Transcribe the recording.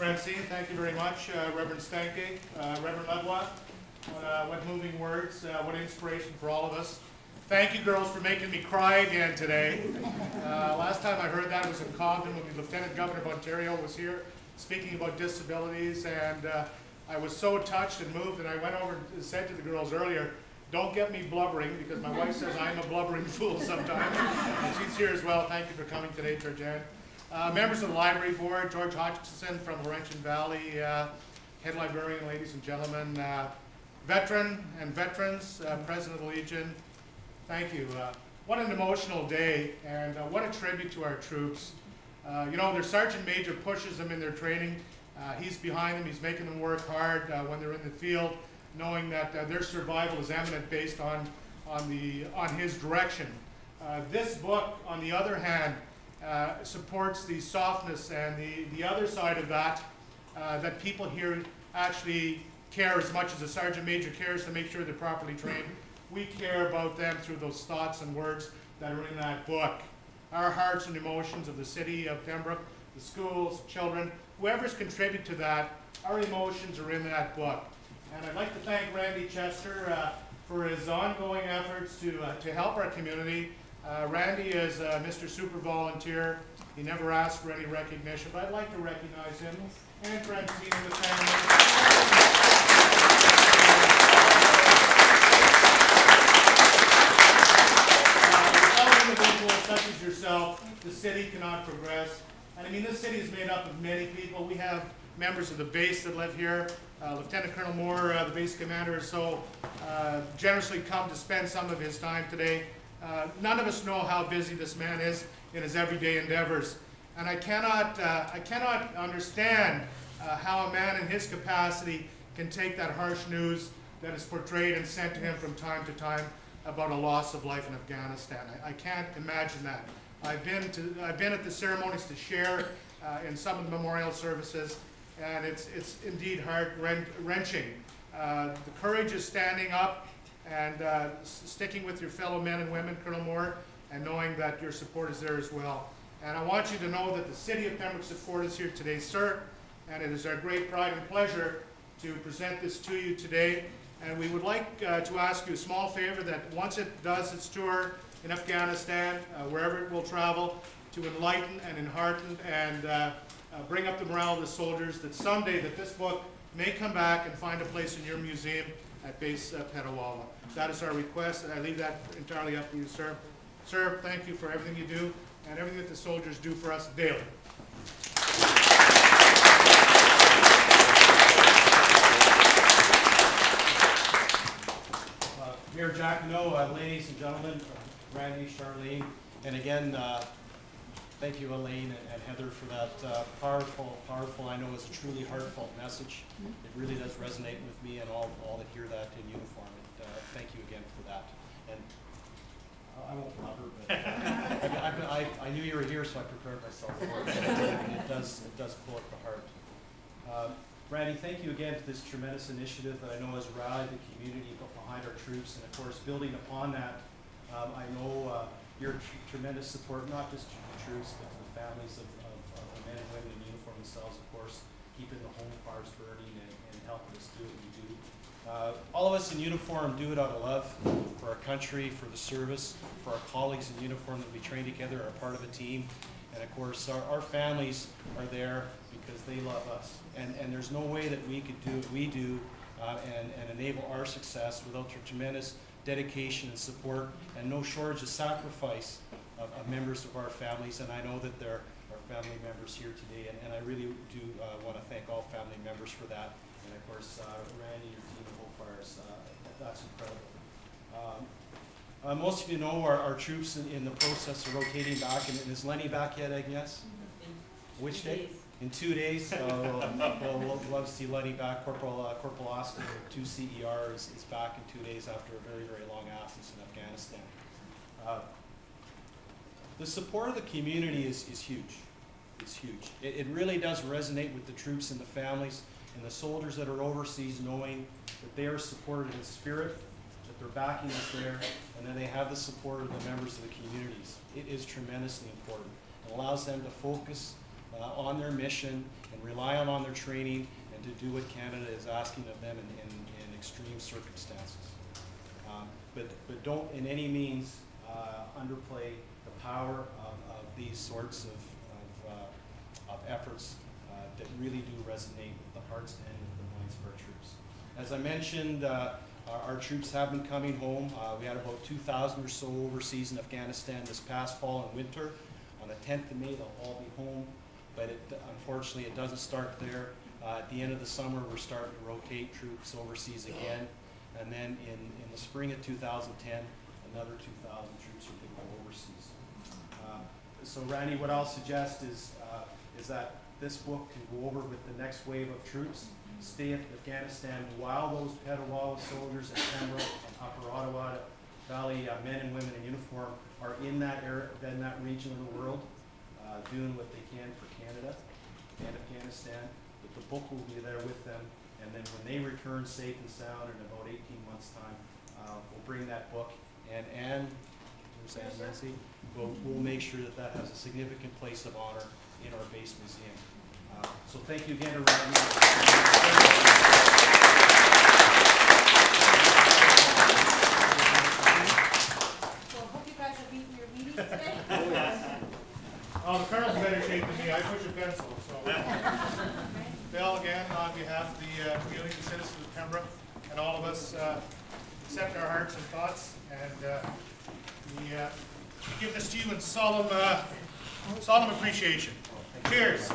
Francine, thank you very much. Reverend Stanke, Reverend Lebois, what moving words, what inspiration for all of us. Thank you, girls, for making me cry again today. Last time I heard that was in Compton when the Lieutenant Governor of Ontario was here speaking about disabilities, and I was so touched and moved, and I went over and said to the girls earlier, don't get me blubbering, because my wife says I'm a blubbering fool sometimes. And she's here as well. Thank you for coming today, Georgianne. Members of the Library Board, George Hodgson from Laurentian Valley, Head Librarian, ladies and gentlemen, veteran and veterans, President of the Legion, thank you. What an emotional day, and what a tribute to our troops. You know, their Sergeant Major pushes them in their training. He's behind them, he's making them work hard when they're in the field, knowing that their survival is eminent based on his direction. This book, on the other hand, supports the softness and the other side of that, that people here actually care as much as the Sergeant Major cares to make sure they're properly trained. We care about them through those thoughts and words that are in that book. Our hearts and emotions of the city of Pembroke, the schools, children, whoever's contributed to that, our emotions are in that book. And I'd like to thank Randy Chester for his ongoing efforts to help our community. Randy is Mr. Super Volunteer. He never asked for any recognition, but I'd like to recognize him and Francine and the family. Without individuals such as yourself, the city cannot progress. And I mean, this city is made up of many people. We have members of the base that live here. Lieutenant Colonel Moore, the base commander, has so generously come to spend some of his time today. None of us know how busy this man is in his everyday endeavors. And I cannot understand how a man in his capacity can take that harsh news that is portrayed and sent to him from time to time about a loss of life in Afghanistan. I can't imagine that. I've been at the ceremonies to share in some of the memorial services, and it's indeed heart-wrenching. The courage is standing up and sticking with your fellow men and women, Colonel Moore, and knowing that your support is there as well. And I want you to know that the City of Pembroke's support is here today, sir, and it is our great pride and pleasure to present this to you today. And we would like to ask you a small favor that once it does its tour in Afghanistan, wherever it will travel, to enlighten and enhearten and bring up the morale of the soldiers, that someday that this book may come back and find a place in your museum at base Petawawa. That is our request, and I leave that entirely up to you, sir. Sir, thank you for everything you do and everything that the soldiers do for us daily. Mayor Jacyno, ladies and gentlemen, Randy, Charlene, and again, thank you, Elaine and Heather, for that powerful, I know it's a truly heartfelt message. It really does resonate with me and all that hear that in uniform. And, thank you again for that. And I won't blubber, but I knew you were here, so I prepared myself for it. It does pull at the heart. Randy, thank you again for this tremendous initiative that I know has rallied the community behind our troops, and of course, building upon that, I know your tremendous support, not just to the troops, but to the families of the men and women in uniform themselves, of course, keeping the home fires burning and helping us do what we do. All of us in uniform do it out of love for our country, for the service, for our colleagues in uniform that we train together, are part of a team, and of course, our families are there because they love us. And there's no way that we could do what we do and enable our success without your tremendous dedication and support, and no shortage of sacrifice of members of our families. And I know that there are family members here today, and I really do want to thank all family members for that. And of course, Randy, your team of Hope Fires, that's incredible. Most of you know our troops in the process of rotating back, and is Lenny back yet, Agnes? Which day? In 2 days. We'll love to see Lenny back. Corporal Austin, 2 CER, is back in 2 days after a very, very long absence in Afghanistan. The support of the community is huge. It's huge. It really does resonate with the troops and the families and the soldiers that are overseas, knowing that they are supported in spirit, that their backing is there, and then they have the support of the members of the communities. It is tremendously important. It allows them to focus on their mission and rely on their training and to do what Canada is asking of them in extreme circumstances. But don't in any means underplay the power of these sorts of efforts that really do resonate with the hearts and with the minds of our troops. As I mentioned, our troops have been coming home. We had about 2,000 or so overseas in Afghanistan this past fall and winter. On the 10th of May, they'll all be home, but unfortunately it doesn't start there. At the end of the summer, we're starting to rotate troops overseas again, and then in the spring of 2010, another 2,000 troops are going to go overseas. So Randy, what I'll suggest is that this book can go over with the next wave of troops, stay in Afghanistan while those Petawawa soldiers in Pembroke and Upper Ottawa Valley men and women in uniform are in that area, in that region of the world, doing what they can for Canada and Afghanistan. But the book will be there with them, and then when they return safe and sound in about 18 months' time, we'll bring that book, and there's Ann Nancy, we'll make sure that has a significant place of honor in our base museum. So thank you again to Randy. Well, hope you guys have eaten your meetings today. Oh, yes. Oh, the colonel's better shape than me. I push a pencil, so. Bill, again, on behalf of the community, the citizens of Pembroke, and all of us, accept our hearts and thoughts, and we give this to you in solemn appreciation. Cheers.